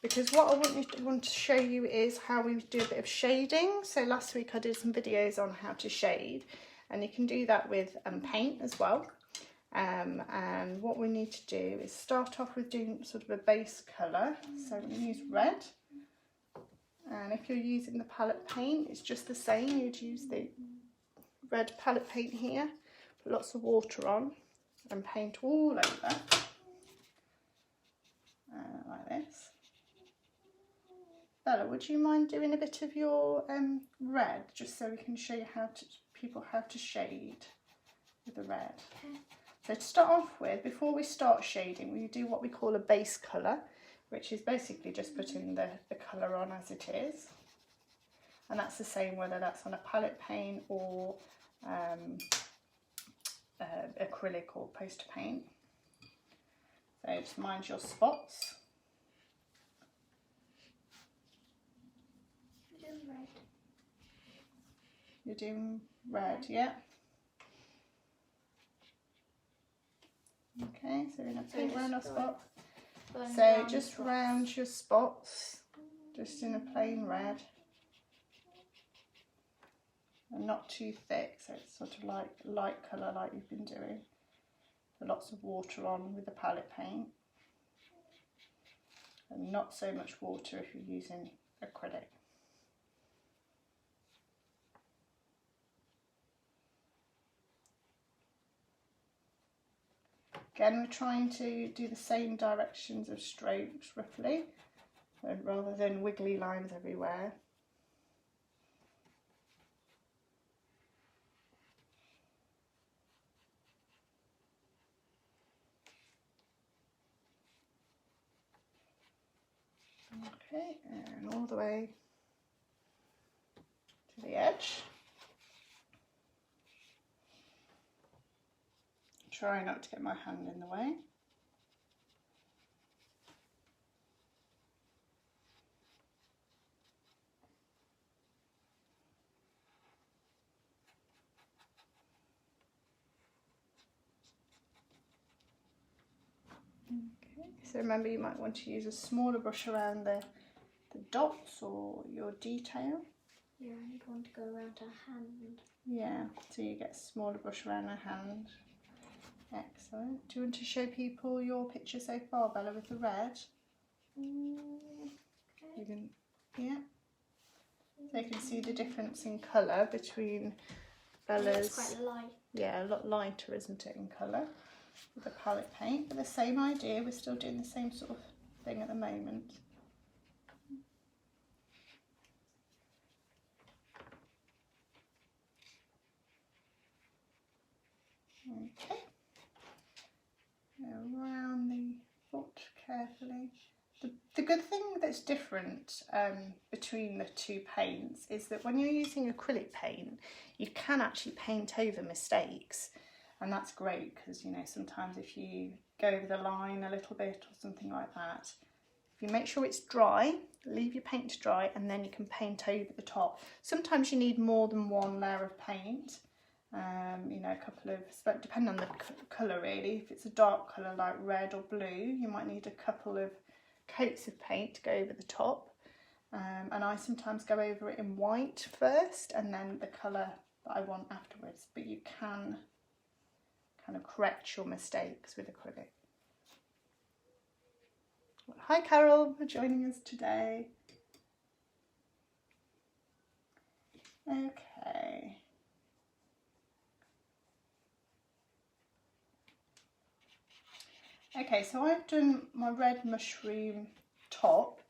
because what I want to show you is how we do a bit of shading. So last week I did some videos on how to shade, and you can do that with paint as well. And what we need to do is start off with doing sort of a base colour. So we use red, and if you're using the palette paint, it's just the same. You'd use the red palette paint here, put lots of water on and paint all over like this. Bella, would you mind doing a bit of your red, just so we can show you people how to shade with the red? Okay. So to start off with, before we start shading, we do what we call a base colour, which is basically just putting the colour on as it is. And that's the same whether that's on a palette paint or acrylic or poster paint. So just mind your spots. Red. You're doing red, yeah? Okay, so we're going to paint around our spot. So just round your spots, just in a plain red. And not too thick, so it's sort of like light colour like you've been doing. Put lots of water on with the palette paint. And not so much water if you're using acrylic. Again, we're trying to do the same directions of strokes roughly, rather than wiggly lines everywhere. Okay, and all the way to the edge. Try not to get my hand in the way. Okay, so remember you might want to use a smaller brush around the dots or your detail. Yeah, you'd want to go around her hand. Yeah, so you get a smaller brush around her hand. Excellent. Do you want to show people your picture so far, Bella, with the red? Okay. You can, yeah. So you can see the difference in colour between Bella's. It's quite light. Yeah, a lot lighter, isn't it, in colour with the palette paint? But the same idea. We're still doing the same sort of thing at the moment. Okay. Around the foot carefully. The good thing that's different between the two paints is that when you're using acrylic paint, you can actually paint over mistakes, and that's great because, you know, sometimes if you go over the line a little bit or something like that, if you make sure it's dry, leave your paint to dry, and then you can paint over the top. Sometimes you need more than one layer of paint. You know, a couple of, depending on the colour really. If it's a dark colour like red or blue, you might need a couple of coats of paint to go over the top. And I sometimes go over it in white first and then the colour that I want afterwards. But you can kind of correct your mistakes with acrylic. Hi Carol for joining us today. Okay. Okay, so I've done my red mushroom top.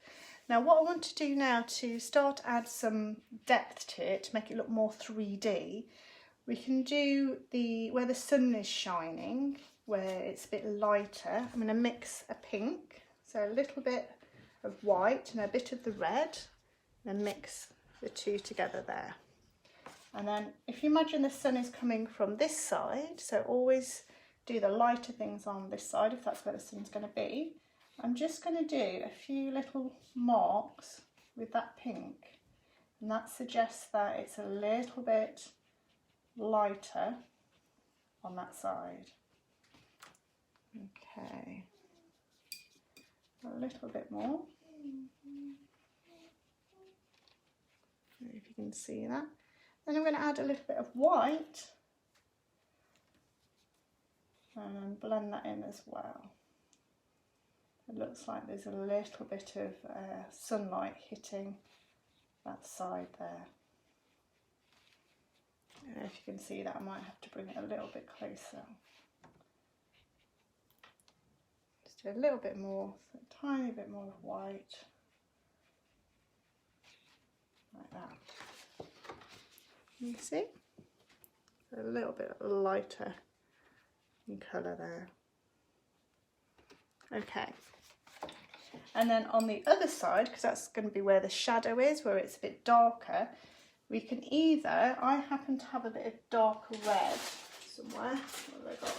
Now what I want to do now to start to add some depth to it, to make it look more 3D, we can do where the sun is shining, where it's a bit lighter. I'm going to mix a pink, so a little bit of white and a bit of the red, and mix the two together there. And then if you imagine the sun is coming from this side, so always do the lighter things on this side if that's where the sun's going to be. I'm just going to do a few little marks with that pink, and that suggests that it's a little bit lighter on that side. Okay, a little bit more. If you can see that. Then I'm going to add a little bit of white and blend that in as well. It looks like there's a little bit of sunlight hitting that side there. I don't know if you can see that. I might have to bring it a little bit closer. Just do a little bit more, so a tiny bit more of white, like that. You see? A little bit lighter in colour there. Okay. And then on the other side, because that's going to be where the shadow is, where it's a bit darker, we can either, I happen to have a bit of darker red somewhere, what have I got?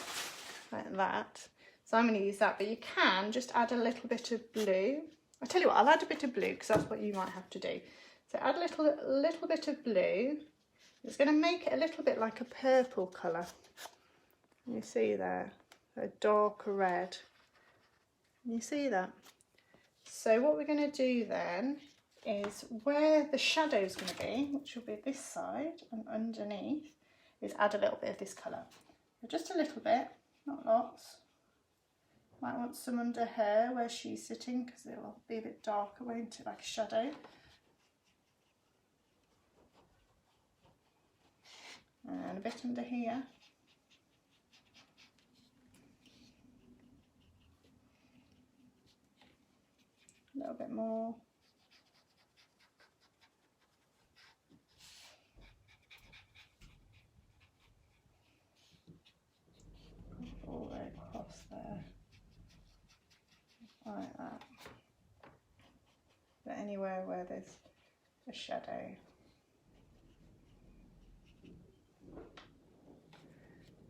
Like that. So I'm going to use that, but you can just add a little bit of blue. I'll tell you what, I'll add a bit of blue because that's what you might have to do. So add a little bit of blue. It's going to make it a little bit like a purple colour. You see there, a darker red. You see that? So what we're going to do then is where the shadow is going to be, which will be this side, and underneath, is add a little bit of this colour. Just a little bit, not lots. Might want some under her where she's sitting because it will be a bit darker, won't it, like a shadow. And a bit under here. A little bit more. All the way across there. Like that. But anywhere where there's a shadow.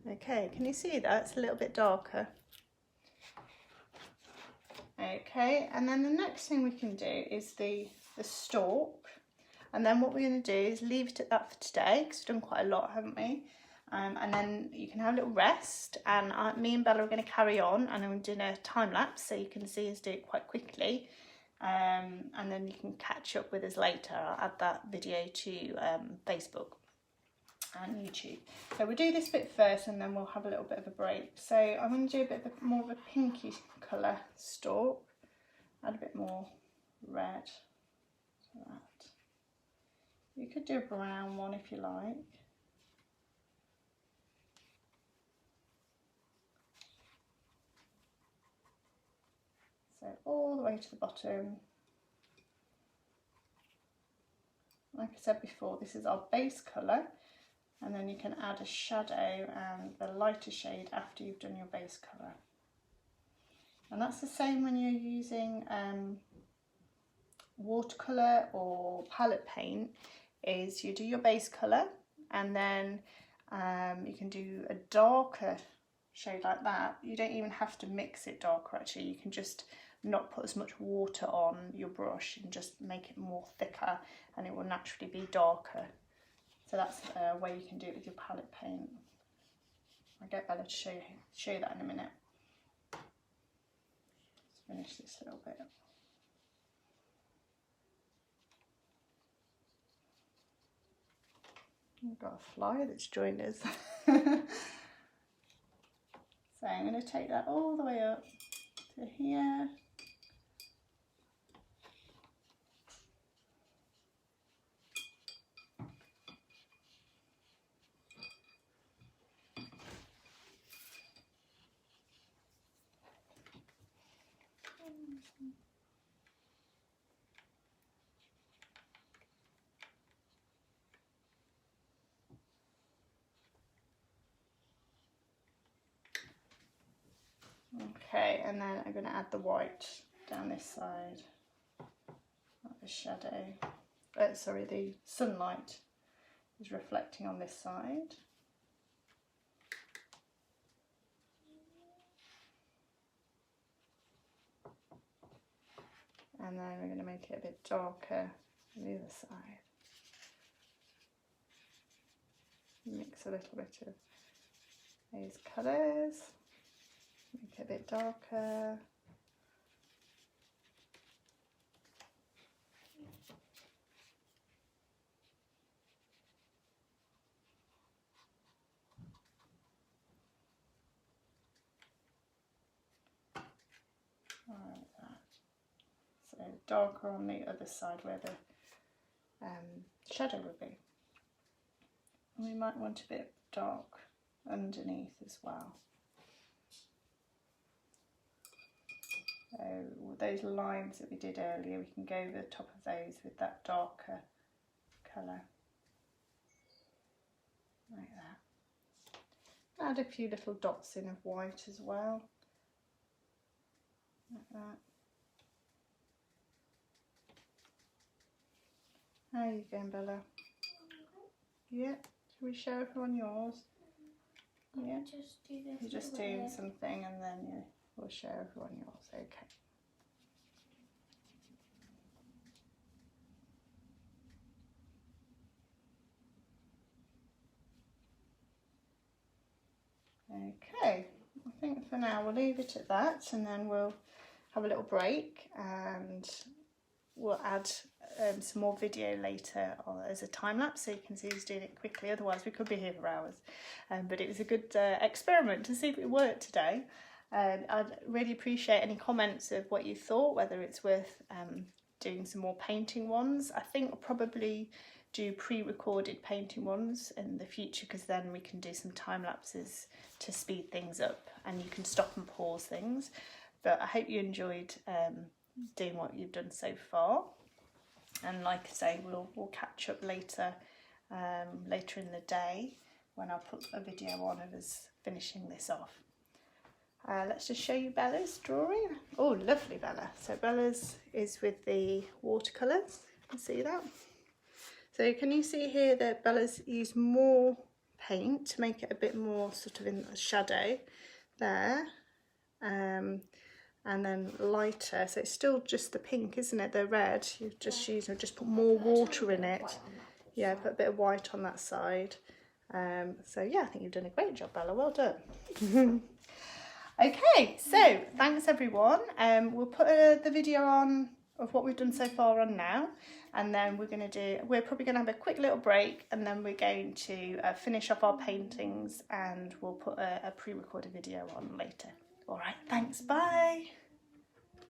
Okay, can you see that? It's a little bit darker. Okay, and then the next thing we can do is the stalk. And then what we're going to do is leave it at that for today, because we've done quite a lot, haven't we? And then you can have a little rest, and me and Bella are going to carry on, and I'm doing a time lapse so you can see us do it quite quickly. And then you can catch up with us later. I'll add that video to Facebook and YouTube. So we'll do this bit first and then we'll have a little bit of a break. So I'm going to do a bit more of a pinky colour stalk. Add a bit more red to that. You could do a brown one if you like. So all the way to the bottom. Like I said before, this is our base colour. And then you can add a shadow and the lighter shade after you've done your base colour. And that's the same when you're using watercolour or palette paint, is you do your base colour and then you can do a darker shade like that. You don't even have to mix it darker actually, you can just not put as much water on your brush and just make it more thicker and it will naturally be darker. So that's a way you can do it with your palette paint. I'll get Bella to show you that in a minute. Let's finish this little bit. We've got a fly that's joined us. So I'm going to take that all the way up to here. Okay, and then I'm going to add the white down this side, like the shadow. Sorry, the sunlight is reflecting on this side. And then we're going to make it a bit darker on the other side. Mix a little bit of these colours. Make it a bit darker. darker on the other side where the shadow would be. And we might want a bit dark underneath as well. So those lines that we did earlier, we can go over the top of those with that darker colour, like that. Add a few little dots in of white as well, like that. How are you going, Bella? Yeah, shall we show everyone yours? Yeah, Just do this. you're just doing something and then we'll show everyone yours, okay. Okay, I think for now we'll leave it at that, and then we'll have a little break and we'll add some more video later as a time lapse so you can see who's doing it quickly, otherwise we could be here for hours. But it was a good experiment to see if it worked today. I'd really appreciate any comments of what you thought, whether it's worth doing some more painting ones. I think I'll probably do pre-recorded painting ones in the future, because then we can do some time lapses to speed things up and you can stop and pause things. But I hope you enjoyed doing what you've done so far, and like I say, we'll catch up later later in the day when I'll put a video on of us finishing this off. Let's just show you Bella's drawing. Oh, lovely, Bella. So Bella's is with the watercolours. You can see that. So can you see here that Bella's used more paint to make it a bit more sort of in the shadow there, and then lighter. So it's still just the pink, isn't it? The red. You've just used, just put more water in it. Yeah, put a bit of white on that side. So yeah, I think you've done a great job, Bella. Well done. Okay, so thanks everyone. We'll put the video on of what we've done so far on now, and then we're probably gonna have a quick little break, and then we're going to finish off our paintings, and we'll put a pre-recorded video on later. All right, thanks, bye.